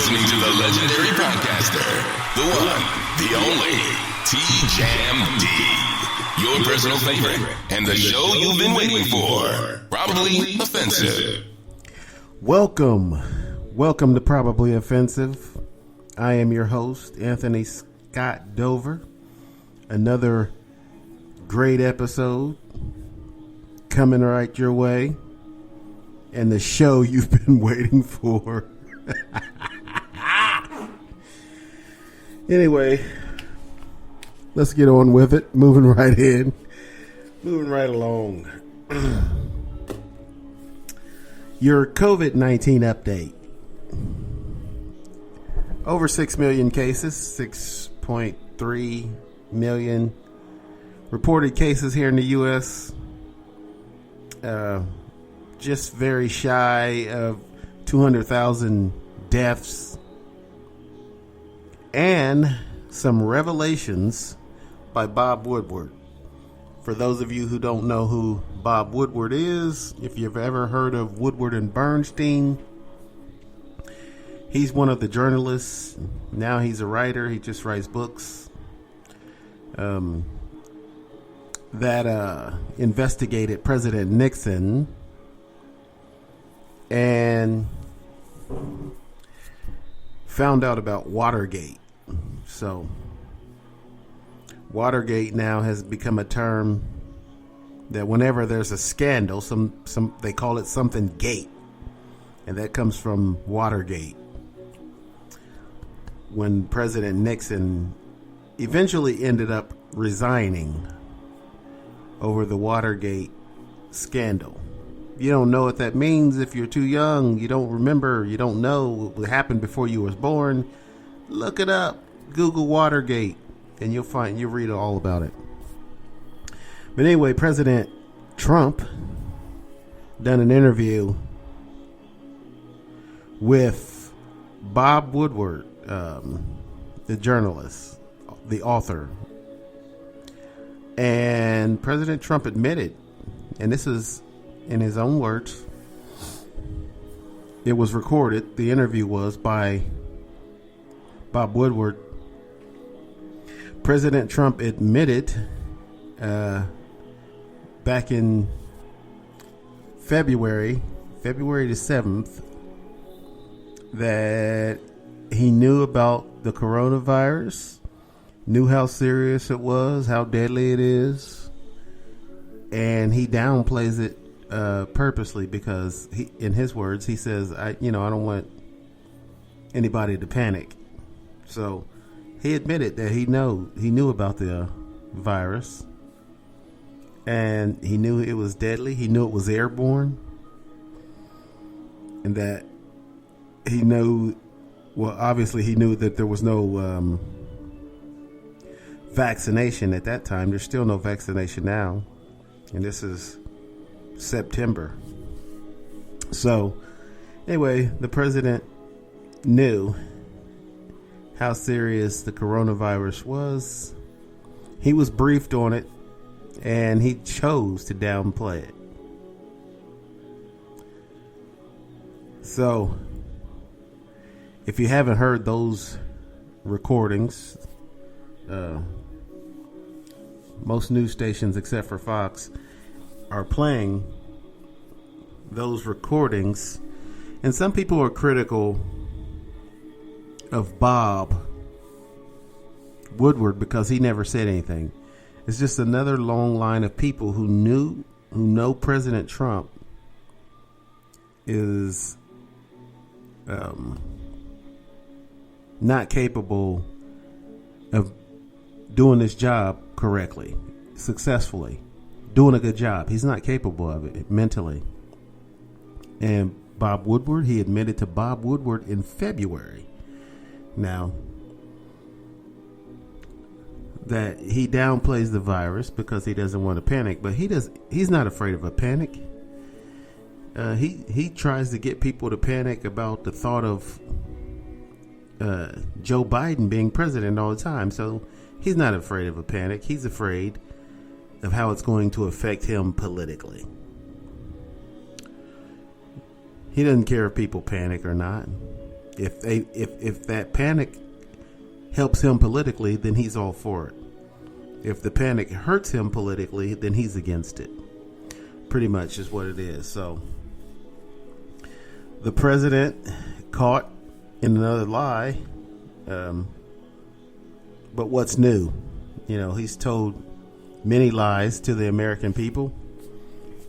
listening to the legendary podcaster, the one, the only, T-Jam D. Your personal favorite, and the show you've been waiting for. Probably Offensive. Welcome to Probably Offensive. I am your host, Anthony Scott Dover. Another great episode coming right your way, and the show you've been waiting for. Anyway, let's get on with it. Moving right along. Your COVID-19 update. Over 6 million cases, 6.3 million reported cases here in the U.S. Just very shy of 200,000 deaths. And some revelations by Bob Woodward. For those of you who don't know who Bob Woodward is, if you've ever heard of Woodward and Bernstein, he's one of the journalists. Now he's a writer. He just writes books that investigated President Nixon and found out about Watergate. So Watergate now has become a term that whenever there's a scandal, some they call it something gate, and that comes from Watergate. When President Nixon eventually ended up resigning over the Watergate scandal. You don't know what that means if you're too young. You don't remember. You don't know what happened before you was born. Look it up. Google Watergate, and you'll read all about it. But anyway, President Trump done an interview with Bob Woodward, the journalist, the author. And President Trump admitted, and this is in his own words, it was recorded, the interview was by Bob Woodward. President Trump admitted back in February the 7th, that he knew about the coronavirus, knew how serious it was, how deadly it is, and he downplays it purposely because he, in his words, he says, I don't want anybody to panic. So he admitted that he knew about the virus, and he knew it was deadly. He knew it was airborne, and that he knew, well, obviously he knew that there was no vaccination at that time. There's still no vaccination now, and this is September. So anyway, the president knew how serious the coronavirus was. He was briefed on it, and he chose to downplay it. So if you haven't heard those recordings, most news stations except for Fox are playing those recordings, and some people are critical of Bob Woodward because he never said anything. It's just another long line of people who know President Trump is not capable of doing this job correctly, successfully, doing a good job. He's not capable of it mentally. And Bob Woodward, he admitted to Bob Woodward in February now that he downplays the virus because he doesn't want to panic, but he's not afraid of a panic. He tries to get people to panic about the thought of Joe Biden being president all the time. So he's not afraid of a panic. He's afraid of how it's going to affect him politically. He doesn't care if people panic or not. If that panic helps him politically, then he's all for it. If the panic hurts him politically, then he's against it. Pretty much is what it is. So the president caught in another lie. But what's new? He's told many lies to the American people,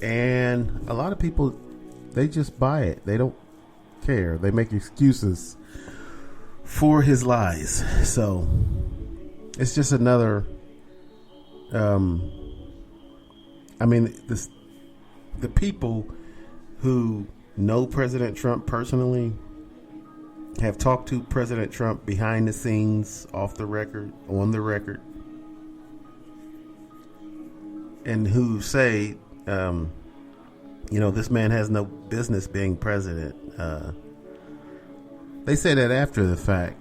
and a lot of people, they just buy it. They don't care. They make excuses for his lies. So it's just another the people who know President Trump personally have talked to President Trump behind the scenes, off the record, on the record, and who say, this man has no business being president. They say that after the fact.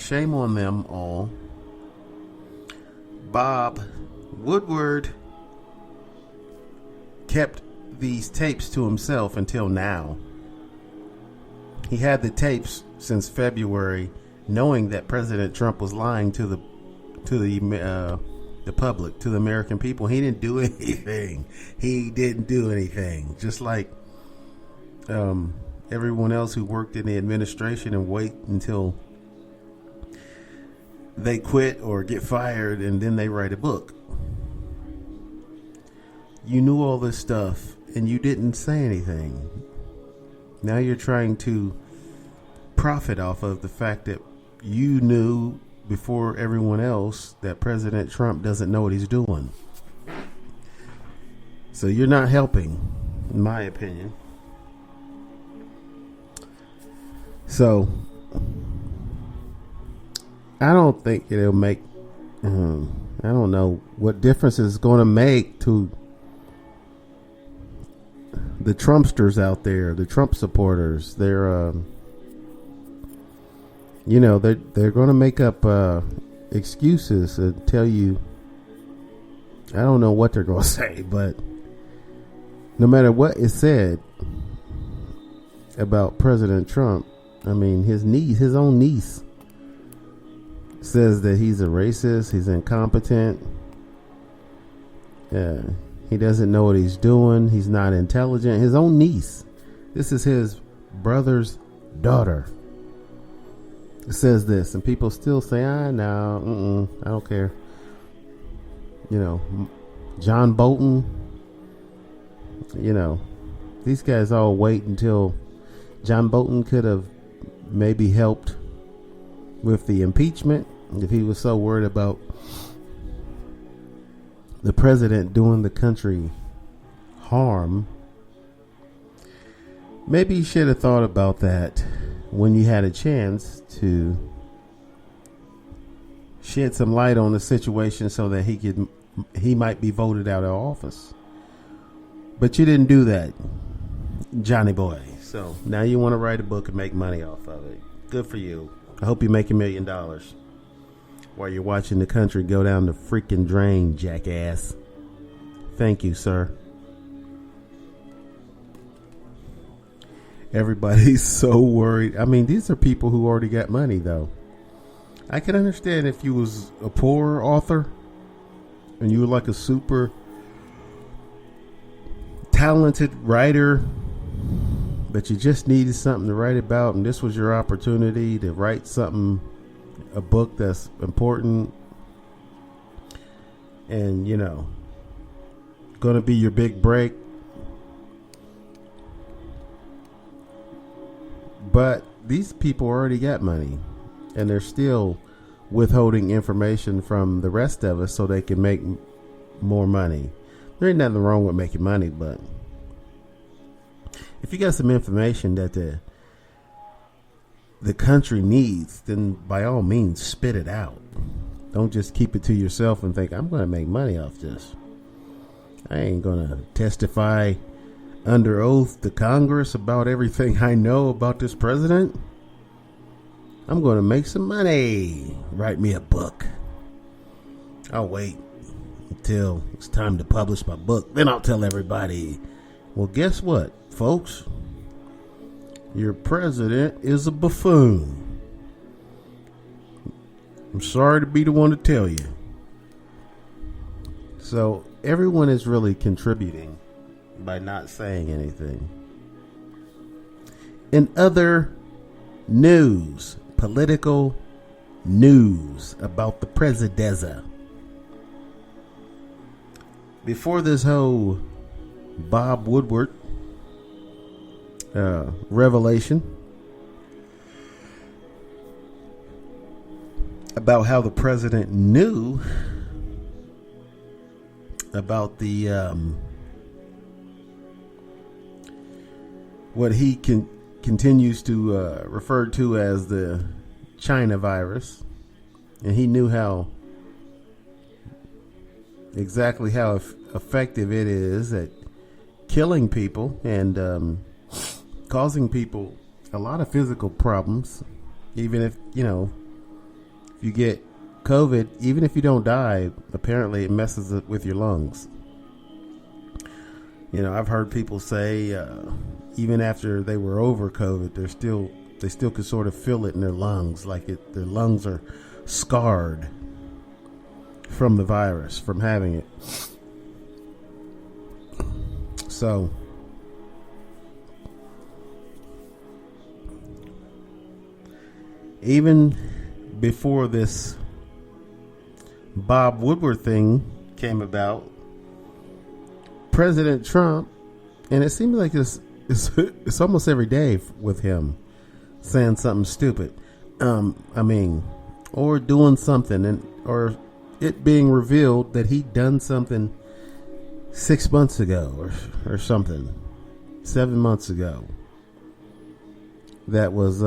Shame on them all. Bob Woodward kept these tapes to himself until now. He had the tapes since February, knowing that President Trump was lying to the public, to the American people. He didn't do anything. Just like everyone else who worked in the administration and wait until they quit or get fired and then they write a book. You knew all this stuff and you didn't say anything. Now you're trying to profit off of the fact that you knew before everyone else that President Trump doesn't know what he's doing. So you're not helping, in my opinion. So I don't think it'll make, I don't know what difference it's going to make to the Trumpsters out there, the Trump supporters. They're going to make up excuses and tell you, I don't know what they're going to say, but no matter what is said about President Trump, his own niece says that he's a racist, he's incompetent, he doesn't know what he's doing, he's not intelligent. His own niece, this is his brother's daughter, says this, and people still say, no, I don't care. John Bolton, these guys all wait until John Bolton could have maybe helped with the impeachment if he was so worried about the president doing the country harm. Maybe you should have thought about that when you had a chance to shed some light on the situation so that he might be voted out of office. But you didn't do that, Johnny boy. So now you want to write a book and make money off of it. Good for you. I hope you make $1 million while you're watching the country go down the freaking drain, jackass. Thank you, sir. Everybody's so worried. These are people who already got money, though. I can understand if you was a poor author and you were like a super talented writer, but you just needed something to write about, and this was your opportunity to write something, a book that's important, and going to be your big break. But these people already got money, and they're still withholding information from the rest of us so they can make more money. There ain't nothing wrong with making money, but if you got some information that the country needs, then by all means spit it out. Don't just keep it to yourself and think, I'm going to make money off this. I ain't going to testify under oath to Congress about everything I know about this president. I'm going to make some money. Write me a book. I'll wait until it's time to publish my book. Then I'll tell everybody. Well, guess what, folks? Your president is a buffoon. I'm sorry to be the one to tell you. So everyone is really contributing by not saying anything. In other news, political news about the presideza. Before this whole Bob Woodward revelation about how the president knew about the what he continues to refer to as the China virus, and he knew exactly how effective it is at killing people and causing people a lot of physical problems. Even if you get COVID, even if you don't die, apparently it messes with your lungs. I've heard people say even after they were over COVID, they still could sort of feel it in their lungs, like their lungs are scarred from the virus, from having it. So even before this Bob Woodward thing came about, President Trump, and it seems like it's almost every day with him saying something stupid, or doing something, or it being revealed that he'd done something 6 months ago or something, 7 months ago, that was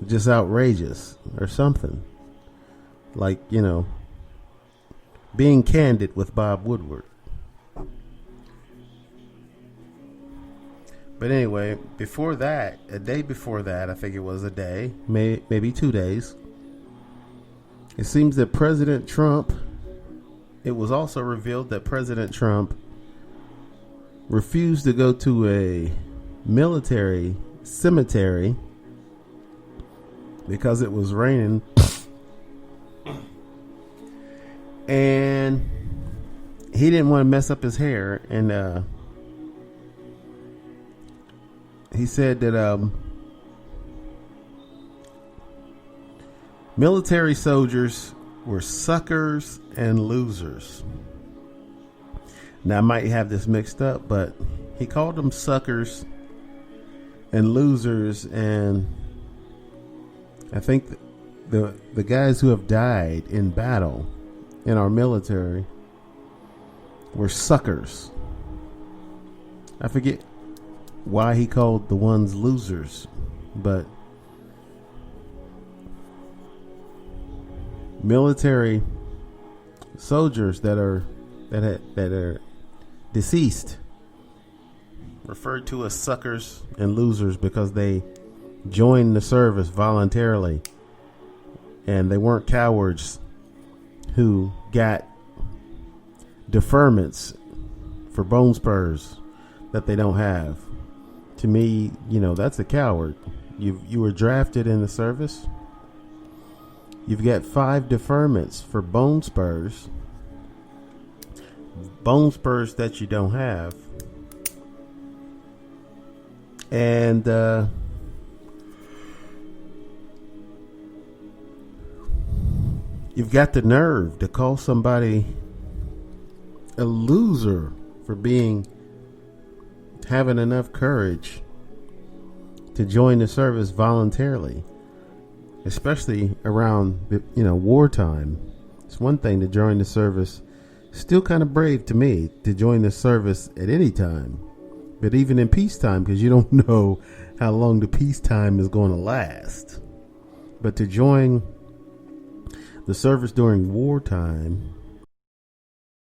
just outrageous or something, like being candid with Bob Woodward. But anyway, before that, a day before that, I think it was a day, maybe 2 days, it seems that President Trump, it was also revealed that President Trump refused to go to a military cemetery because it was raining, and he didn't want to mess up his hair, and he said that military soldiers were suckers and losers. Now I might have this mixed up, but he called them suckers and losers, and I think the guys who have died in battle in our military were suckers. I forget why he called the ones losers, but military soldiers that are deceased referred to as suckers and losers because they joined the service voluntarily, and they weren't cowards who got deferments for bone spurs that they don't have. To me, that's a coward. You were drafted in the service. You've got 5 deferments for bone spurs that you don't have, and you've got the nerve to call somebody a loser for having enough courage to join the service voluntarily, especially around wartime. It's one thing to join the service, still kind of brave to me to join the service at any time, but even in peacetime, because you don't know how long the peacetime is going to last. But to join the service during wartime,